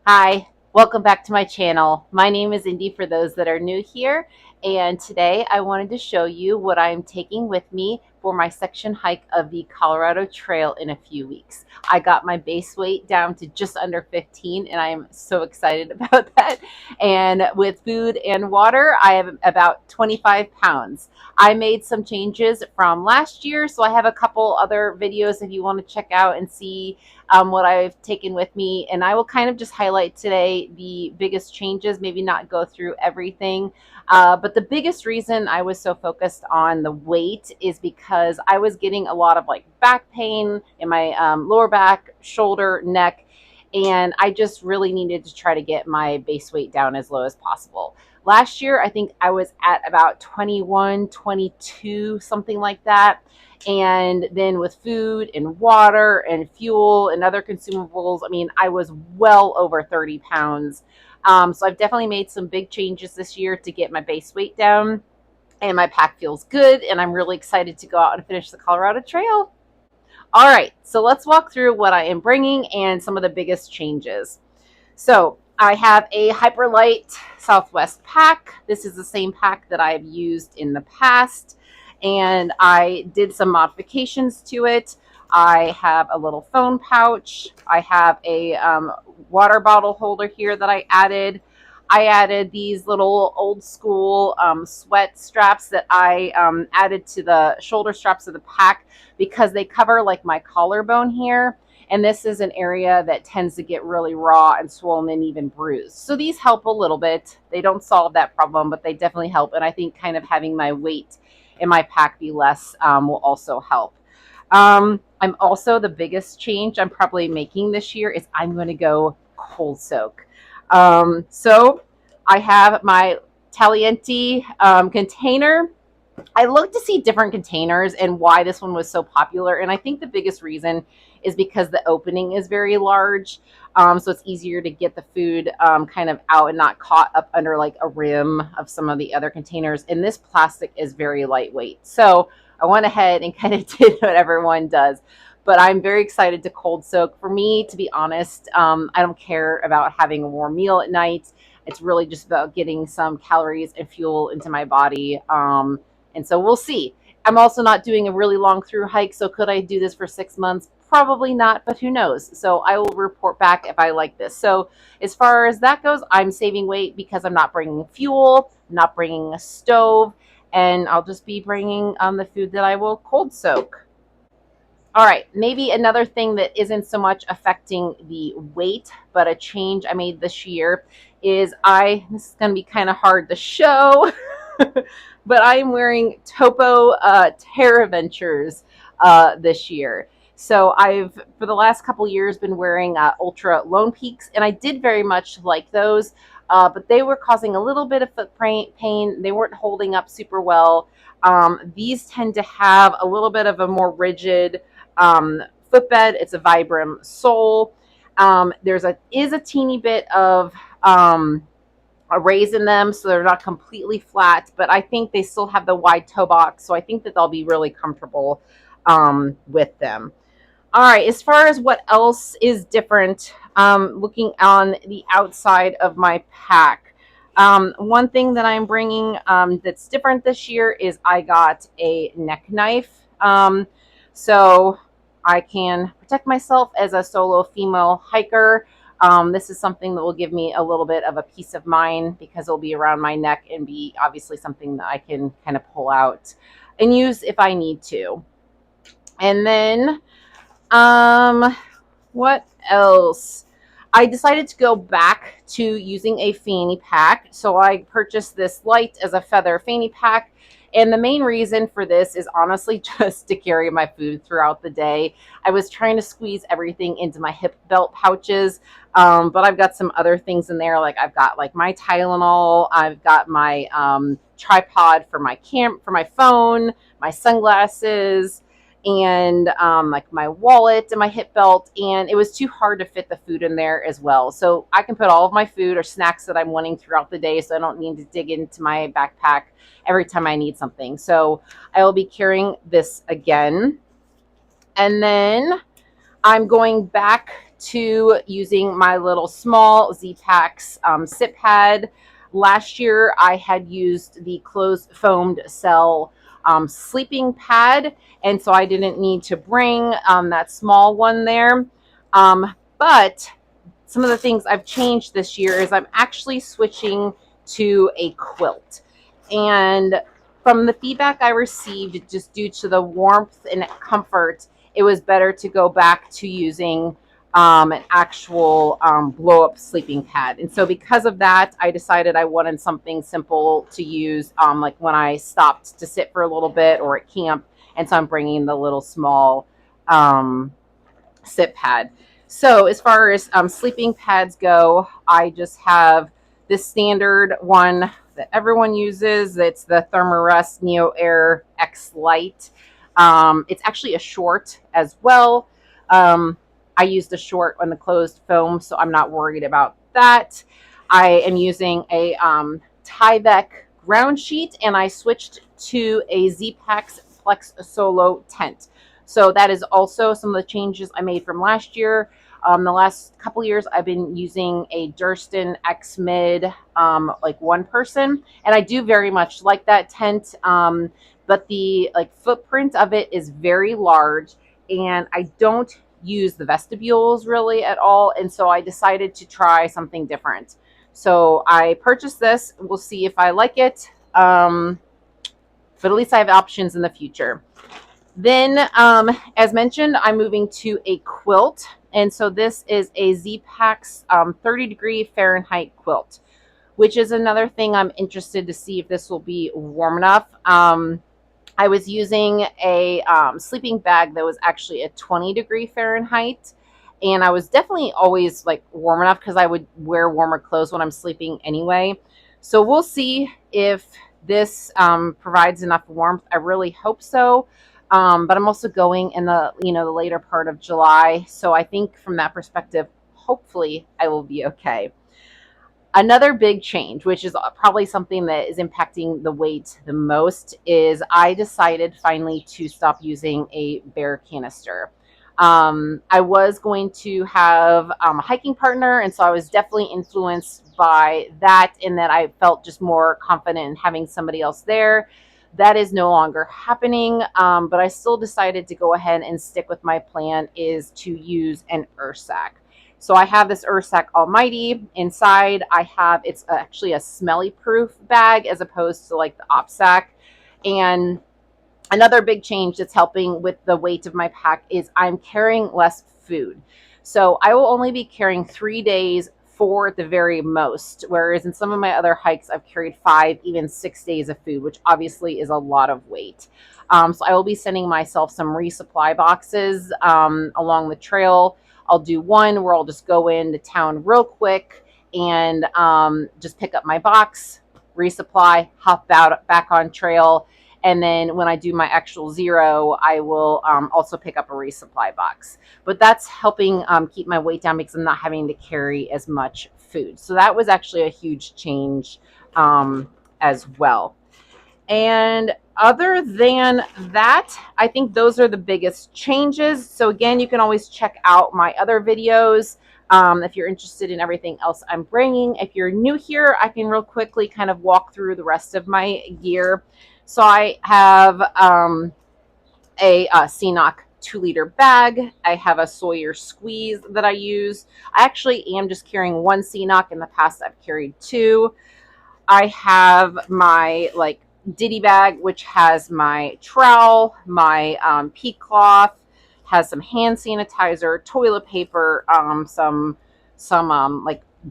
Hi, welcome back to my channel. My name is Indy for those that are new here, and today I wanted to show you what I'm taking with me for my section hike of the Colorado Trail in a few weeks. I got my base weight down to just under 15 and I am so excited about that. And with food and water, I have about 25 pounds. I made some changes from last year, so I have a couple other videos if you want to check out and see what I've taken with me. And I will kind of just highlight today the biggest changes, maybe not go through everything. But the biggest reason I was so focused on the weight is because I was getting a lot of like back pain in my lower back, shoulder, neck. And I just really needed to try to get my base weight down as low as possible. Last year, I think I was at about 21, 22, something like that. And then with food and water and fuel and other consumables, I mean, I was well over 30 pounds. So I've definitely made some big changes this year to get my base weight down. And my pack feels good. And I'm really excited to go out and finish the Colorado Trail. All right, so let's walk through what I am bringing and some of the biggest changes. So I have a Hyperlight Southwest pack. This is the same pack that I've used in the past, and I did some modifications to it. I have a little phone pouch. I have a water bottle holder here that I added. I added these little old school sweat straps that I added to the shoulder straps of the pack because they cover like my collarbone here. And this is an area that tends to get really raw and swollen and even bruised. So these help a little bit. They don't solve that problem, but they definitely help. And I think kind of having my weight in my pack be less will also help. I'm also, the biggest change I'm probably making this year is I'm going to go cold soak. So I have my Talienti container. I looked to see different containers and why this one was so popular. And I think the biggest reason is because the opening is very large. So it's easier to get the food kind of out and not caught up under like a rim of some of the other containers. And this plastic is very lightweight. So I went ahead and kind of did what everyone does. But I'm very excited to cold soak. For me, to be honest, I don't care about having a warm meal at night. It's really just about getting some calories and fuel into my body. And so we'll see. I'm also not doing a really long through hike. So could I do this for 6 months? Probably not, but who knows? So I will report back if I like this. So as far as that goes, I'm saving weight because I'm not bringing fuel, not bringing a stove, and I'll just be bringing the food that I will cold soak. All right, maybe another thing that isn't so much affecting the weight, but a change I made this year is this is going to be kind of hard to show, but I am wearing Topo Terra Ventures this year. So I've, for the last couple years, been wearing Ultra Lone Peaks, and I did very much like those, but they were causing a little bit of foot pain. They weren't holding up super well. These tend to have a little bit of a more rigid footbed. It's a Vibram sole. There's a teeny bit of a raise in them, so they're not completely flat, but I think they still have the wide toe box, so I think that they'll be really comfortable with them. All right, as far as what else is different, looking on the outside of my pack, one thing that I'm bringing that's different this year is I got a neck knife. So I can protect myself as a solo female hiker. This is something that will give me a little bit of a peace of mind because it'll be around my neck and be obviously something that I can kind of pull out and use if I need to. And then, what else? I decided to go back to using a fanny pack. So I purchased this light as a feather fanny pack. And the main reason for this is honestly just to carry my food throughout the day. I was trying to squeeze everything into my hip belt pouches, but I've got some other things in there. Like I've got like my Tylenol, I've got my tripod for my phone, my sunglasses, and like my wallet and my hip belt, and it was too hard to fit the food in there as well. So I can put all of my food or snacks that I'm wanting throughout the day, so I don't need to dig into my backpack every time I need something. So I will be carrying this again. And then I'm going back to using my little small Z-Packs sit pad. Last year, I had used the closed foamed cell sleeping pad, and so I didn't need to bring that small one there. But some of the things I've changed this year is I'm actually switching to a quilt. And from the feedback I received, just due to the warmth and comfort, it was better to go back to using an actual blow up sleeping pad. And so, because of that, I decided I wanted something simple to use, like when I stopped to sit for a little bit or at camp. And so, I'm bringing the little small sit pad. So, as far as sleeping pads go, I just have this standard one that everyone uses. It's the Thermarest Neo Air X Lite. It's actually a short as well. I used a short on the closed foam, so I'm not worried about that. I am using a Tyvek ground sheet, and I switched to a Z-Packs Flex Solo tent. So that is also some of the changes I made from last year. The last couple years, I've been using a Durston X Mid, like one person, and I do very much like that tent. But the footprint of it is very large, and I don't use the vestibules really at all, and so I decided to try something different. So I purchased this. We'll see if I like it, but at least I have options in the future. Then, as mentioned, I'm moving to a quilt, and so this is a Z-Packs 30-degree Fahrenheit quilt, which is another thing I'm interested to see if this will be warm enough. I was using a sleeping bag that was actually a 20-degree Fahrenheit, and I was definitely always like warm enough because I would wear warmer clothes when I'm sleeping anyway. So we'll see if this provides enough warmth. I really hope so. But I'm also going in the later part of July, so I think from that perspective, hopefully I will be okay. Another big change, which is probably something that is impacting the weight the most, is I decided finally to stop using a bear canister. I was going to have a hiking partner, and so I was definitely influenced by that, in that I felt just more confident in having somebody else there. That is no longer happening, but I still decided to go ahead and stick with my plan, is to use an Ursack. So I have this Ursack Almighty. Inside I have, it's actually a smelly proof bag as opposed to like the OpSack. And another big change that's helping with the weight of my pack is I'm carrying less food. So I will only be carrying 3 days for the very most, whereas in some of my other hikes I've carried 5, even 6 days of food, which obviously is a lot of weight. So I will be sending myself some resupply boxes along the trail. I'll do one where I'll just go into town real quick and just pick up my box, resupply, hop out back on trail. And then when I do my actual zero, I will also pick up a resupply box. But that's helping keep my weight down because I'm not having to carry as much food. So that was actually a huge change as well. And other than that, I think those are the biggest changes. So again, you can always check out my other videos if you're interested in everything else I'm bringing. If you're new here, I can real quickly kind of walk through the rest of my gear. So I have a CNOC 2-liter bag. I have a Sawyer squeeze that I use. I actually am just carrying one CNOC. In the past, I've carried 2. I have my ditty bag, which has my trowel, my pea cloth, has some hand sanitizer, toilet paper, some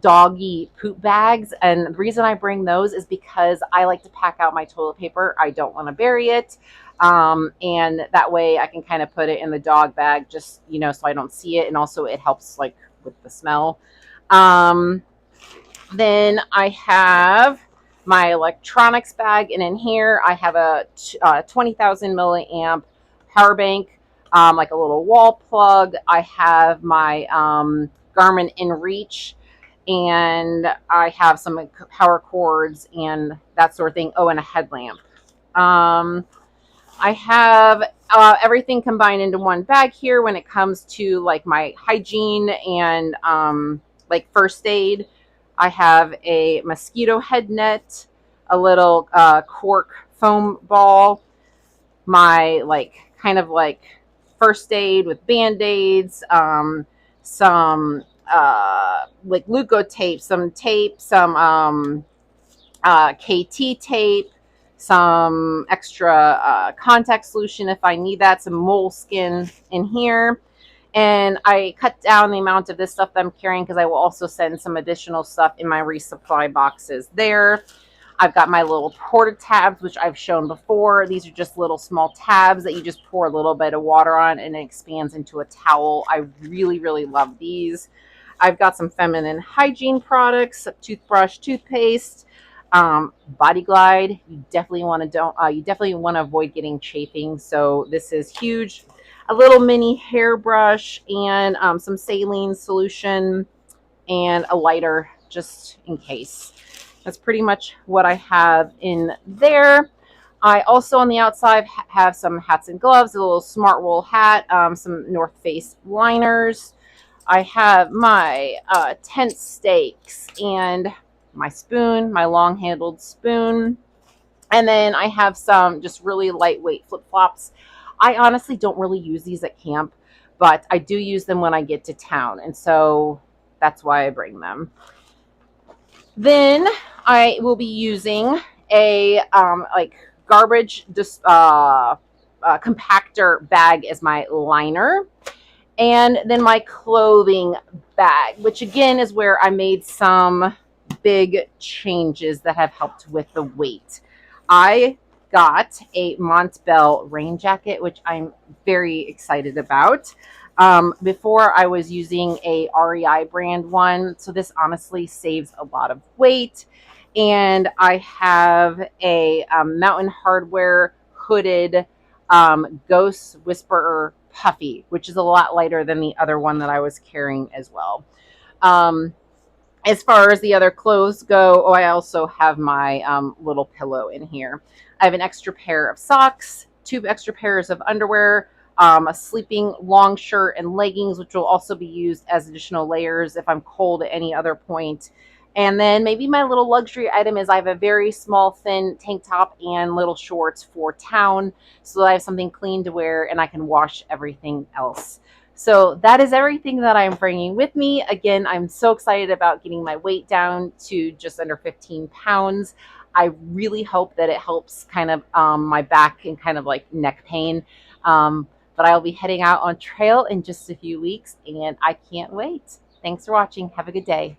doggy poop bags. And the reason I bring those is because I like to pack out my toilet paper. I don't want to bury it. And that way I can kind of put it in the dog bag, just, so I don't see it. And also it helps with the smell. Then I have my electronics bag, and in here I have a 20,000 milliamp power bank, like a little wall plug. I have my Garmin InReach, and I have some power cords and that sort of thing. Oh, and a headlamp. I have everything combined into one bag here when it comes to like my hygiene and like first aid. I have a mosquito head net, a little cork foam ball, my like kind of like first aid with band-aids, some like tape, some KT tape, some extra contact solution if I need that, some moleskin in here. And I cut down the amount of this stuff that I'm carrying because I will also send some additional stuff in my resupply boxes there. I've got my little porta tabs, which I've shown before. These are just little small tabs that you just pour a little bit of water on and it expands into a towel. I really, really love these. I've got some feminine hygiene products, toothbrush, toothpaste, body glide. You definitely want to avoid getting chafing. So this is huge. A little mini hairbrush and some saline solution and a lighter just in case. That's pretty much what I have in there. I also on the outside have some hats and gloves, a little smart wool hat, some North Face liners. I have my tent stakes and my spoon, my long handled spoon. And then I have some just really lightweight flip flops. I honestly don't really use these at camp, but I do use them when I get to town. And so that's why I bring them. Then I will be using a like garbage compactor bag as my liner. And then my clothing bag, which again is where I made some big changes that have helped with the weight. I got a Montbell rain jacket, which I'm very excited about. Before I was using a REI brand one, so this honestly saves a lot of weight. And I have a Mountain Hardwear hooded Ghost Whisperer puffy, which is a lot lighter than the other one that I was carrying as well. Um, as far as the other clothes go, I also have my little pillow in here. I have an extra pair of socks, two extra pairs of underwear, a sleeping long shirt and leggings, which will also be used as additional layers if I'm cold at any other point. And then maybe my little luxury item is I have a very small, thin tank top and little shorts for town so that I have something clean to wear and I can wash everything else. So that is everything that I'm bringing with me. Again, I'm so excited about getting my weight down to just under 15 pounds. I really hope that it helps kind of my back and kind of like neck pain. But I'll be heading out on trail in just a few weeks and I can't wait. Thanks for watching. Have a good day.